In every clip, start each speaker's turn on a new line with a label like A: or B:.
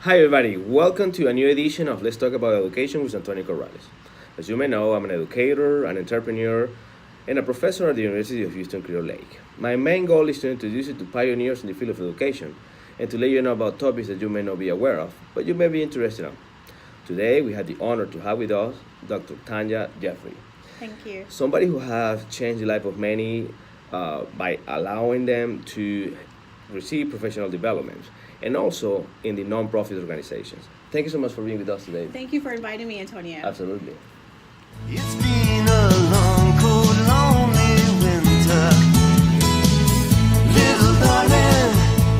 A: Hi, everybody. Welcome to a new edition of Let's Talk About Education with Tonya Corrales. As you may know, I'm an educator, an entrepreneur, and a professor at the University of Houston Clear Lake. My main goal is to introduce you to pioneers in the field of education and to let you know about topics that you may not be aware of, but you may be interested in. Today, we had the honor to have with us Dr. Tonya Jeffrey,
B: Thank you.
A: somebody who has changed the life of many by allowing them to receive professional development and also in the nonprofit organizations. Thank you so much for being with us today.
B: Thank you for inviting me, Antonio.
A: Absolutely.
C: It's been a long, cold, lonely winter. Little darling,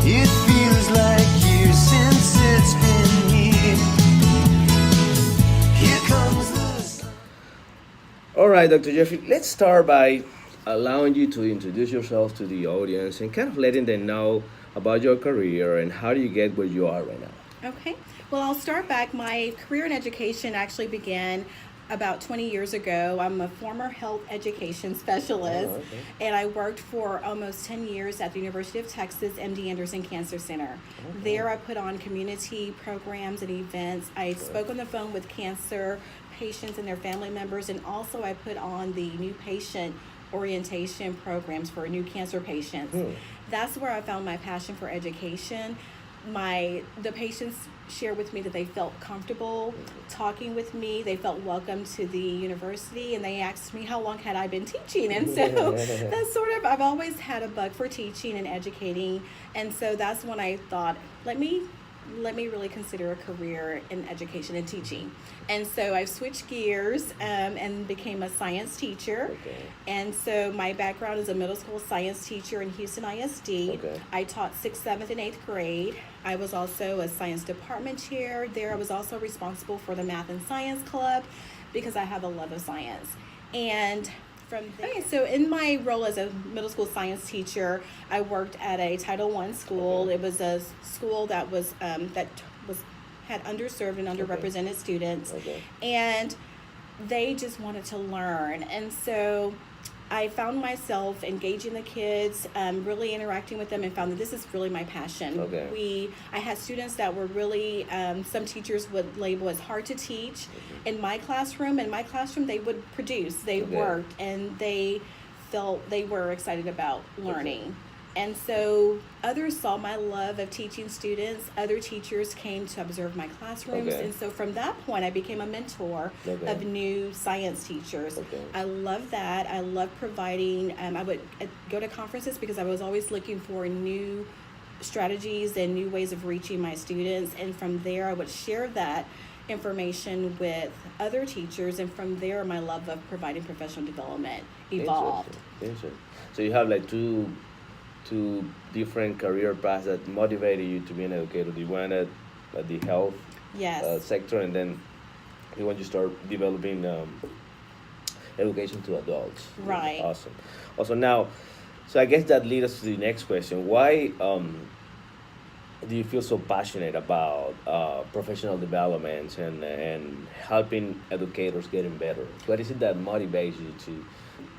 C: it feels like years since it's been here. Here comes the sun.
A: All right, Dr. Jeffrey, let's start by allowing you to introduce yourself to the audience and kind of letting them know about your career and how do you get where you are right now.
B: Okay. Well, I'll start back. My career in education actually began about 20 years ago. I'm a former health education specialist,
A: Oh, okay.
B: and I worked for almost 10 years at the University of Texas MD Anderson Cancer Center. There, I put on community programs and events. I spoke on the phone with cancer patients and their family members, and also I put on the new patient orientation programs for new cancer patients. That's where I found my passion for education. The patients shared with me that they felt comfortable talking with me. They felt welcome to the university, and they asked me how long had I been teaching. And so that's I've always had a bug for teaching and educating. And so that's when I thought, let me really consider a career in education and teaching. And so I switched gears and became a science teacher.
A: Okay.
B: And so my background is a middle school science teacher in Houston ISD.
A: Okay.
B: I taught 6th, 7th, and 8th grade. I was also a science department chair there. I was also responsible for the math and science club because I have a love of science. And from there, okay, so in my role as a middle school science teacher, I worked at a Title I school.
A: Okay.
B: It was a school that was had underserved and underrepresented students,
A: Okay.
B: and they just wanted to learn. And so I found myself engaging the kids, really interacting with them, and found that this is really my passion.
A: Okay.
B: I had students that were really, some teachers would label as hard to teach. In my classroom, they would produce, they
A: Okay.
B: worked, and they felt they were excited about learning. And so others saw my love of teaching students. Other teachers came to observe my classrooms.
A: Okay.
B: And so from that point, I became a mentor
A: Okay.
B: of new science teachers.
A: Okay.
B: I love that. I love providing, I would go to conferences because I was always looking for new strategies and new ways of reaching my students. And from there, I would share that information with other teachers. And from there, my love of providing professional development evolved.
A: Interesting. So you have like two different career paths that motivated you to be an educator. You went at the health
B: Yes.
A: sector, and then you want to start developing education to adults.
B: Right.
A: Awesome. Also now, so I guess that leads us to the next question. Why do you feel so passionate about professional development and helping educators getting better? What is it that motivates you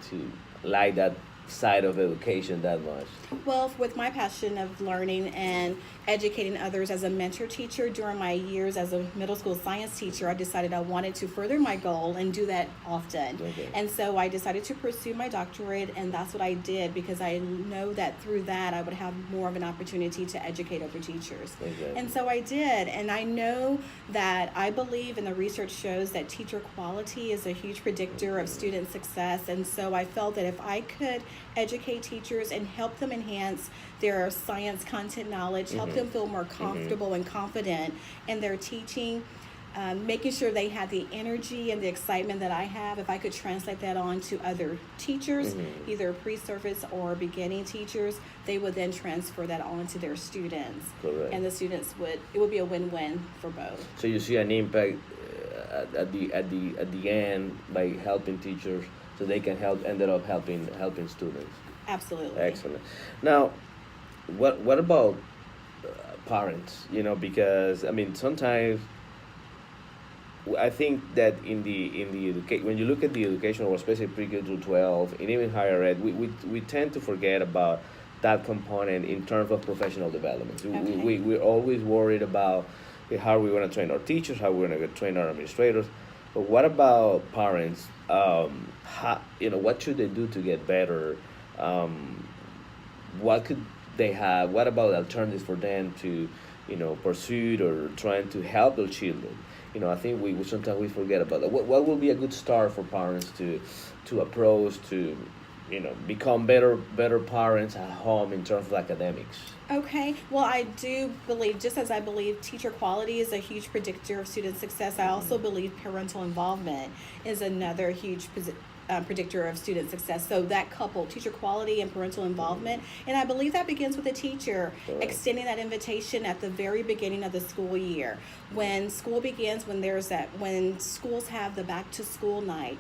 A: to like that side of education that much?
B: Well, with my passion of learning and educating others as a mentor teacher during my years as a middle school science teacher, I decided I wanted to further my goal and do that often.
A: Okay.
B: And so I decided to pursue my doctorate, and that's what I did because I know that through that I would have more of an opportunity to educate other teachers.
A: Exactly.
B: And so I did, and I know that I believe, and the research shows that teacher quality is a huge predictor of student success. And so I felt that if I could educate teachers and help them enhance their science content knowledge, help them feel more comfortable and confident in their teaching, making sure they had the energy and the excitement that I have, if I could translate that on to other teachers, either pre-service or beginning teachers, they would then transfer that on to their students.
A: Correct.
B: And the students it would be a win-win for both.
A: So you see an impact at the end by helping teachers, so they can ended up helping students.
B: Absolutely.
A: Excellent. Now, what about parents? Because I mean sometimes I think that in the when you look at the education, or especially pre-K through 12, and even higher ed, we tend to forget about that component in terms of professional development.
B: Okay.
A: We're always worried about how we're going to train our teachers, how we're going to train our administrators. But what about parents? What should they do to get better? Um, what could they have? What about alternatives for them to, pursue or trying to help their children? I think we sometimes we forget about that. What will be a good start for parents to approach to, become better parents at home in terms of academics?
B: Okay, well, I do believe, just as I believe teacher quality is a huge predictor of student success, I also believe parental involvement is another huge predictor of student success. So that couple, teacher quality and parental involvement, and I believe that begins with the teacher extending that invitation at the very beginning of the school year. When school begins, when schools have the back to school night,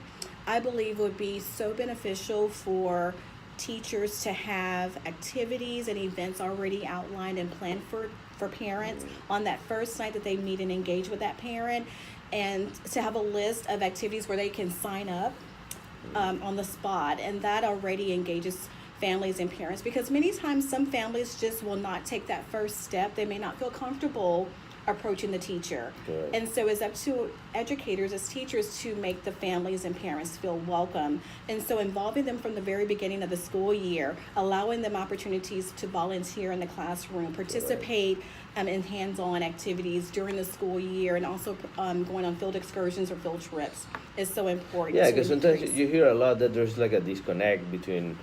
B: I believe would be so beneficial for teachers to have activities and events already outlined and planned for parents on that first night that they meet and engage with that parent, and to have a list of activities where they can sign up on the spot, and that already engages families and parents, because many times some families just will not take that first step. They may not feel comfortable approaching the teacher.
A: Correct.
B: And so it's up to educators as teachers to make the families and parents feel welcome. And so involving them from the very beginning of the school year, allowing them opportunities to volunteer in the classroom, participate in hands-on activities during the school year, and also going on field excursions or field trips is so important.
A: Yeah,
B: to
A: because sometimes
B: increase.
A: you hear a lot that there's like a disconnect between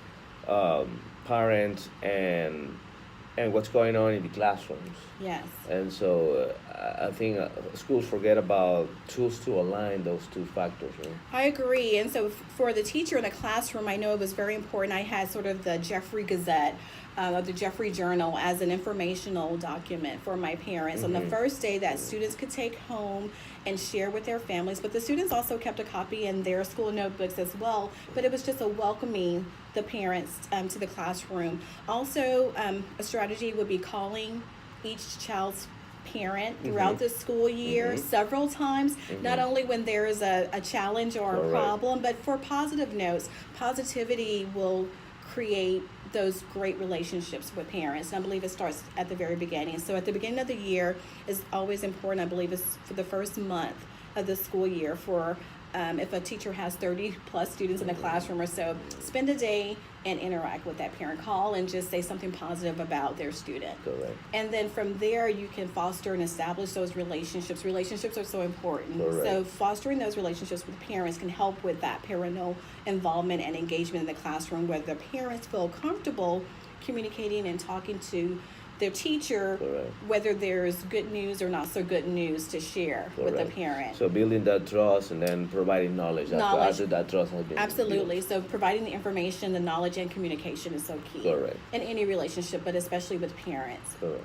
A: parents and what's going on in the classrooms.
B: Yes.
A: And so I think schools forget about tools to align those two factors. Right?
B: I agree. And so for the teacher in the classroom, I know it was very important. I had sort of the Jeffrey Gazette or the Jeffrey Journal as an informational document for my parents on the first day that students could take home and share with their families. But the students also kept a copy in their school notebooks as well. But it was just a welcoming the parents to the classroom. Also, a strategy would be calling each child's parent throughout the school year several times, not only when there is a challenge or a problem, but for positive notes. Positivity will create those great relationships with parents, and I believe it starts at the very beginning. So at the beginning of the year is always important. I believe it's for the first month of the school year for if a teacher has 30 plus students in the classroom or so, spend a day and interact with that parent. Call and just say something positive about their student.
A: Correct.
B: And then from there, you can foster and establish those relationships. Relationships are so important.
A: Correct.
B: So fostering those relationships with parents can help with that parental involvement and engagement in the classroom, where the parents feel comfortable communicating and talking to their teacher,
A: Correct.
B: whether there's good news or not so good news to share with the
A: Correct.
B: parent.
A: So building that trust and then providing knowledge after that trust has been
B: Absolutely.
A: built.
B: So providing the information, the knowledge, and communication is so key.
A: Correct.
B: In any relationship, but especially with parents.
A: Correct.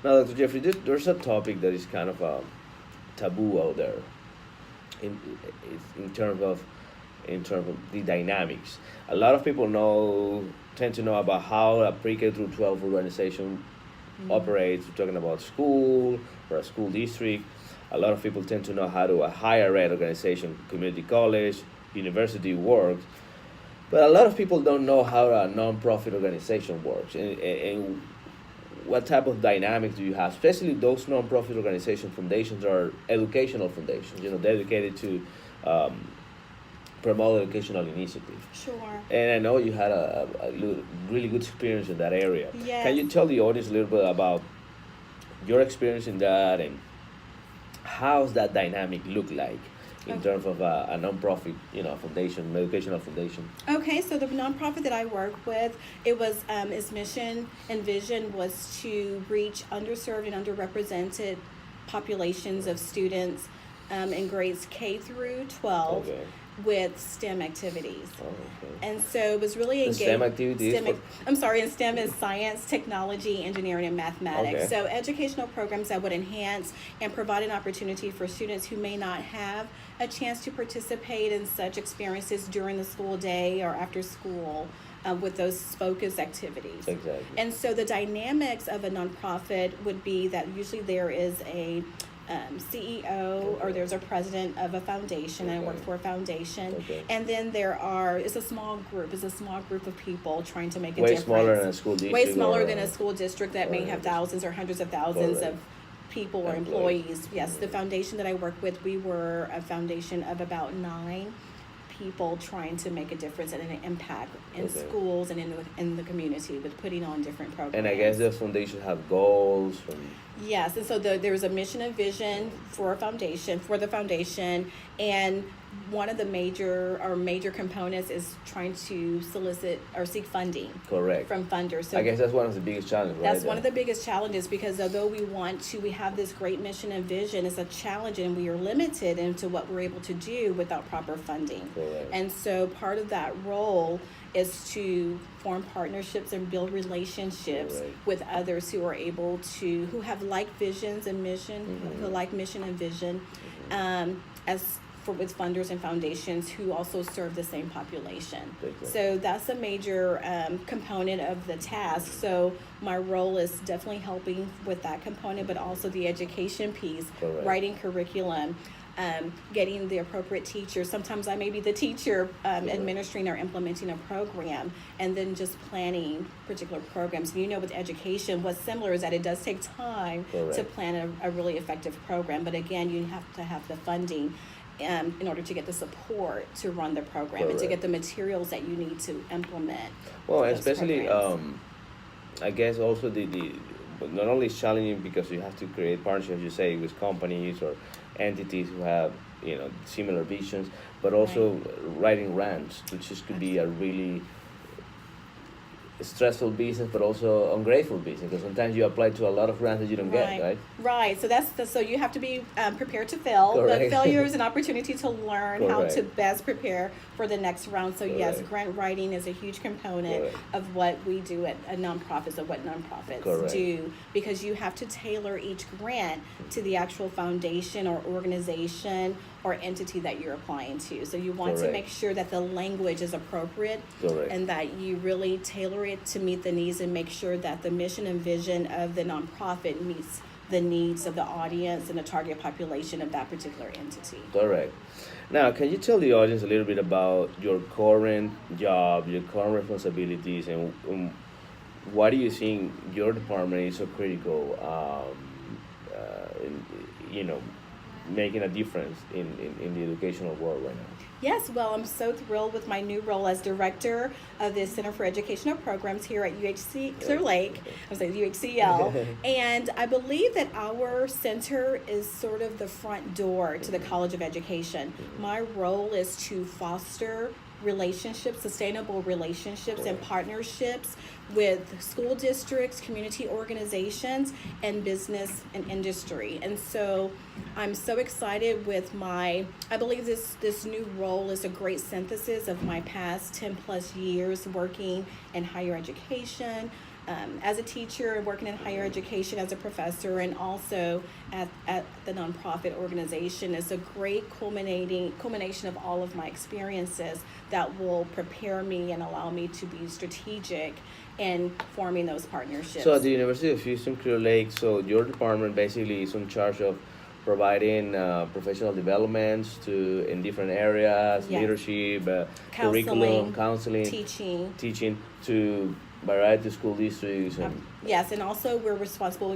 A: Now, Dr. Jeffrey, there's a topic that is kind of a taboo out there in terms of the dynamics. A lot of people tend to know about how a pre-K through 12 organization operates. We're talking about school or a school district. A lot of people tend to know how a higher ed organization, community college, university works. But a lot of people don't know how a nonprofit organization works and what type of dynamics do you have, especially those nonprofit organization foundations are educational foundations, dedicated to promote educational initiatives.
B: Sure.
A: And I know you had a really good experience in that area.
B: Yes.
A: Can you tell the audience a little bit about your experience in that and how's that dynamic look like in terms of a nonprofit, foundation, educational foundation?
B: Okay, so the nonprofit that I work with, its mission and vision was to reach underserved and underrepresented populations of students in grades K through 12.
A: Okay.
B: With STEM activities.
A: Oh, okay.
B: And so it was really engaged.
A: STEM activities?
B: And STEM is science, technology, engineering, and mathematics.
A: Okay.
B: So educational programs that would enhance and provide an opportunity for students who may not have a chance to participate in such experiences during the school day or after school with those focused activities.
A: Exactly.
B: And so the dynamics of a nonprofit would be that usually there is a CEO or there's a president of a foundation. I work for a foundation.
A: Okay.
B: And then it's a small group of people trying to make a
A: Way
B: difference.
A: smaller than a school district.
B: Way smaller than a school district that may have
A: Correct.
B: thousands or hundreds of thousands
A: Correct.
B: people or employees. Yes, the foundation that I work with, we were a foundation of about 9 people trying to make a difference and an impact in schools and in the community with putting on different programs.
A: And I guess the foundation have goals.
B: Yes, and so there's a mission and vision for the foundation, and one of the major components is trying to solicit or seek funding.
A: Correct.
B: From funders. So
A: I guess that's one of the biggest challenges, right?
B: That's one of the biggest challenges, because although we have this great mission and vision, it's a challenge, and we are limited into what we're able to do without proper funding.
A: Correct.
B: And so part of that role is to form partnerships and build relationships with others who have like visions and mission, who like mission and vision, with funders and foundations who also serve the same population. So that's a major component of the task. So my role is definitely helping with that component, but also the education piece, writing curriculum, getting the appropriate teachers. Sometimes I may be the teacher administering or implementing a program, and then just planning particular programs. And with education, what's similar is that it does take time to plan a really effective program. But again, you have to have the funding in order to get the support to run the program and to get the materials that you need to implement.
A: Well, especially, I guess also the not only is challenging because you have to create partnerships, you say, with companies or entities who have similar visions, but also writing grants, which could be a really stressful business, but also ungrateful business, because sometimes you apply to a lot of grants that you don't get, right?
B: Right. So you have to be prepared to fail. But failure is an opportunity to learn how to best prepare for the next round. So yes, grant writing is a huge component of what we do at nonprofits, of what nonprofits do, because you have to tailor each grant to the actual foundation or organization or entity that you're applying to. So you want to make sure that the language is appropriate and that you really tailor it to meet the needs and make sure that the mission and vision of the nonprofit meets the needs of the audience and the target population of that particular entity.
A: Correct. Now, can you tell the audience a little bit about your current job, your current responsibilities, and why do you think your department is so critical in making a difference in the educational world right now?
B: Yes, well, I'm so thrilled with my new role as director of the Center for Educational Programs here at UHC Clear Lake. I was saying UHCL. And I believe that our center is sort of the front door to the College of Education. My role is to foster relationships, sustainable relationships and partnerships with school districts, community organizations, and business and industry. And so I'm so excited with I believe this new role is a great synthesis of my past 10 plus years working in higher education, as a teacher, working in higher education as a professor, and also at the nonprofit organization. Is a great culmination of all of my experiences that will prepare me and allow me to be strategic in forming those partnerships.
A: So at the University of Houston Clear Lake, so your department basically is in charge of providing professional developments in different areas, leadership, curriculum, counseling, teaching to variety school districts.
B: Yes, and also we're responsible,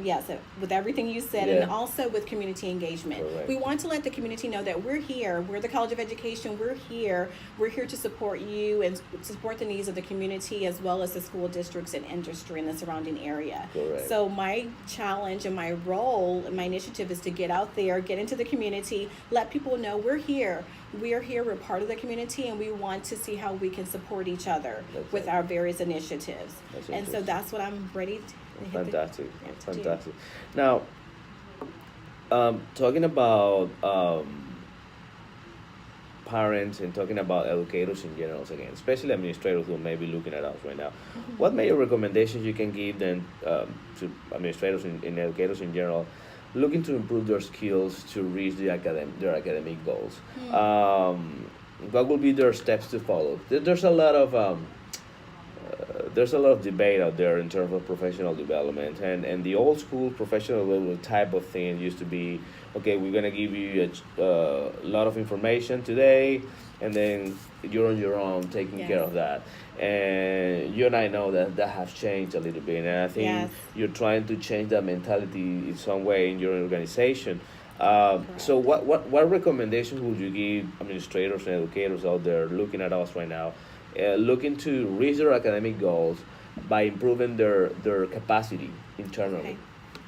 B: with everything you said, and also with community engagement. We want to let the community know that we're here, we're the College of Education, we're here to support you and support the needs of the community as well as the school districts and industry in the surrounding area. So my challenge and my role, my initiative is to get out there, get into the community, let people know we're here, we're part of the community, and we want to see how we can support each other with our various initiatives. And so that's what I'm ready to
A: Fantastic. Now, talking about parents and talking about educators in general again, especially administrators who may be looking at us right now, what major recommendations you can give them to administrators and educators in general looking to improve their skills to reach their academic goals? What will be their steps to follow? There's a lot of there's a lot of debate out there in terms of professional development, and the old school professional development type of thing used to be, okay, we're gonna give you a lot of information today, and then you're on your own taking care
B: Yes.
A: of that. And you and I know that that has changed a little bit, and I think
B: Yes.
A: you're trying to change that mentality in some way in your organization. So what recommendations would you give administrators and educators out there looking at us right now, looking to reach their academic goals by improving their capacity internally?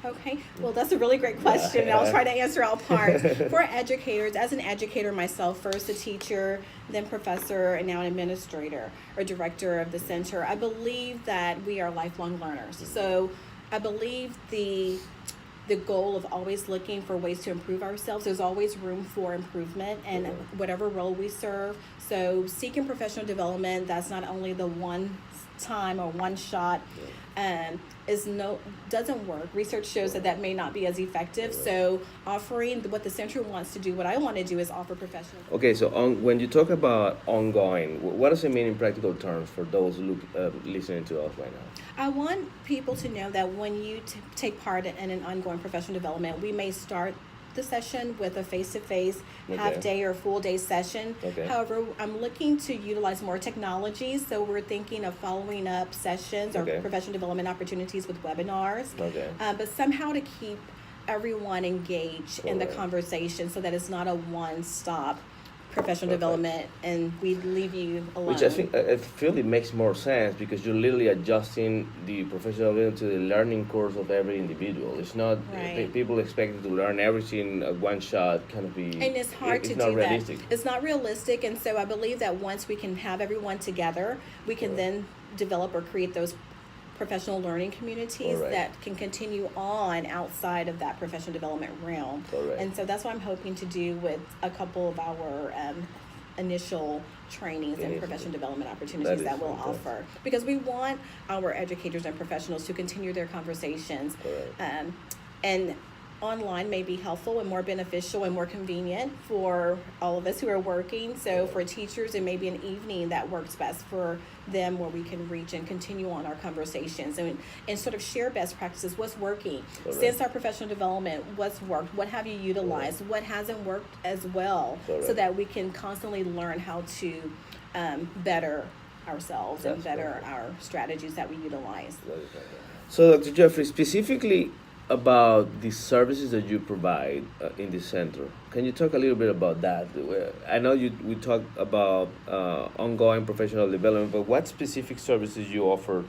B: Okay, well, that's a really great question, and I'll try to answer all parts. For educators, as an educator myself, first a teacher, then professor, and now an administrator or director of the center, I believe that we are lifelong learners. So I believe the goal of always looking for ways to improve ourselves. There's always room for improvement in whatever role we serve. So seeking professional development, that's not only the one time or one shot, doesn't work. Research shows that may not be as effective. So offering what the center wants to do, what I want to do is offer professional.
A: Okay, so when you talk about ongoing, what does it mean in practical terms for those listening to us right now?
B: I want people to know that when you take part in an ongoing professional development, we may start the session with a face-to-face half-day or full-day session.
A: Okay.
B: However, I'm looking to utilize more technology, so we're thinking of following up sessions or professional development opportunities with webinars, but somehow to keep everyone engaged in the conversation so that it's not a one-stop professional development and we leave you alone.
A: Which I feel it makes more sense because you're literally adjusting the professional development to the learning course of every individual. It's not people expected to learn everything at one shot. Kind of be,
B: and it's hard to do
A: realistic.
B: that. It's not realistic, and so I believe that once we can have everyone together, we can then develop or create those professional learning communities that can continue on outside of that professional development realm. And so that's what I'm hoping to do with a couple of our initial trainings and professional development opportunities that we'll offer, because we want our educators and professionals to continue their conversations, and online may be helpful and more beneficial and more convenient for all of us who are working. So for teachers, it may be an evening that works best for them, where we can reach and continue on our conversations and sort of share best practices. What's working since our professional development? What's worked? What have you utilized? What hasn't worked as well? So that we can constantly learn how to better ourselves and better our strategies that we utilize.
A: So Dr. Jeffrey, specifically about the services that you provide in the center, can you talk a little bit about that? I know we talked about ongoing professional development, but what specific services you offer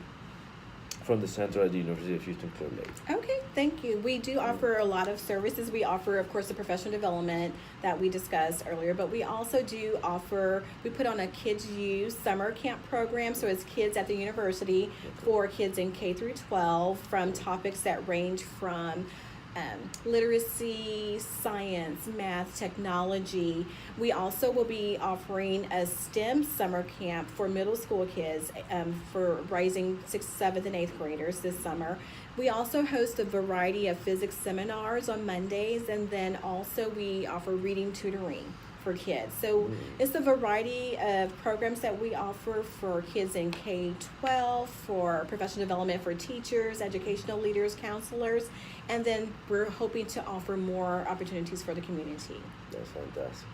A: from the center at the University of Houston Clear Lake?
B: Okay, thank you. We do offer a lot of services. We offer, of course, the professional development that we discussed earlier, but we also do offer, we put on a Kids U summer camp program. So it's kids at the university for kids in K through 12, from topics that range from literacy, science, math, technology. We also will be offering a STEM summer camp for middle school kids for rising 6th, 7th, and 8th graders this summer. We also host a variety of physics seminars on Mondays, and then also we offer reading tutoring for kids. So it's a variety of programs that we offer for kids in K-12, for professional development for teachers, educational leaders, counselors, and then we're hoping to offer more opportunities for the community.
A: That's fantastic.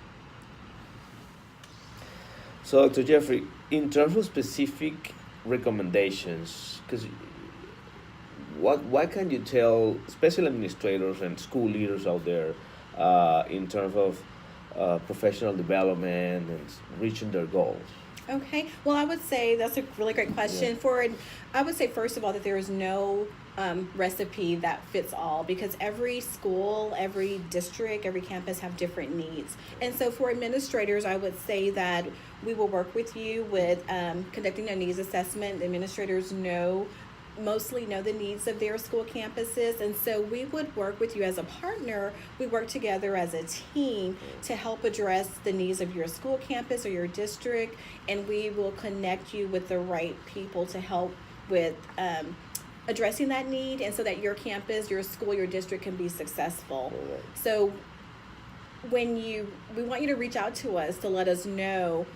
A: So Dr. Jeffrey, in terms of specific recommendations, because what can you tell special administrators and school leaders out there in terms of professional development and reaching their goals?
B: Okay, well, I would say that's a really great question. I would say, first of all, that there is no recipe that fits all, because every school, every district, every campus have different needs. And so for administrators, I would say that we will work with you with conducting a needs assessment. The administrators mostly know the needs of their school campuses, and so we would work with you as a partner. We work together as a team to help address the needs of your school campus or your district, and we will connect you with the right people to help with addressing that need, and so that your campus, your school, your district can be successful. So we want you to reach out to us to let us know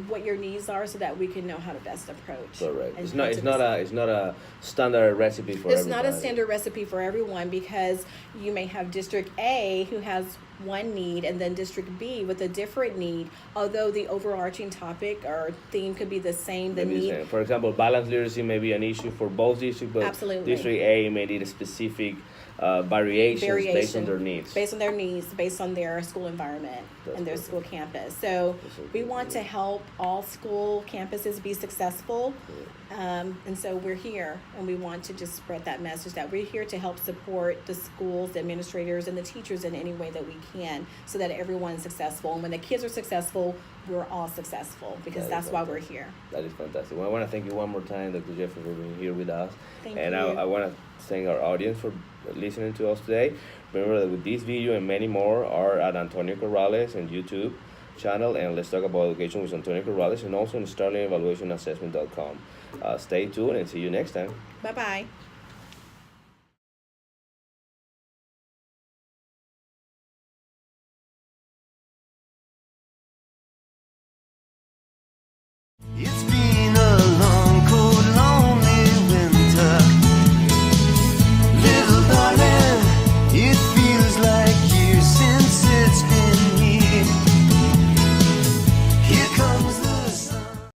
B: what your needs are so that we can know how to best approach.
A: Correct.
B: and
A: It's
B: how
A: not.
B: to
A: It's not a standard recipe for
B: It's
A: everybody.
B: not a standard recipe for everyone, because you may have District A who has one need and then District B with a different need, although the overarching topic or theme could be the same. The
A: Maybe the
B: need,
A: same. For example, balanced literacy may be an issue for both districts, but
B: Absolutely.
A: District A may need a specific variations based on their needs.
B: based on their needs, based on their school environment
A: That's
B: and their
A: perfect.
B: school campus. So
A: That's so
B: we
A: good,
B: want to
A: yeah.
B: help all school campuses be successful. And so we're here, and we want to just spread that message that we're here to help support the schools, the administrators, and the teachers in any way that we can, so that everyone's successful. And when the kids are successful, we're all successful, because
A: That is
B: that's why we're here.
A: That is fantastic. Well, I want to thank you one more time, Dr. Jeffrey, for being here with us.
B: Thank
A: and
B: you.
A: I want to thank our audience for listening to us today. Remember that with this video and many more are at Antonio Corrales and YouTube channel, and Let's Talk About Education with Antonio Corrales, and also on StarlingEvaluationAssessment.com. Stay tuned and see you next time.
B: Bye-bye.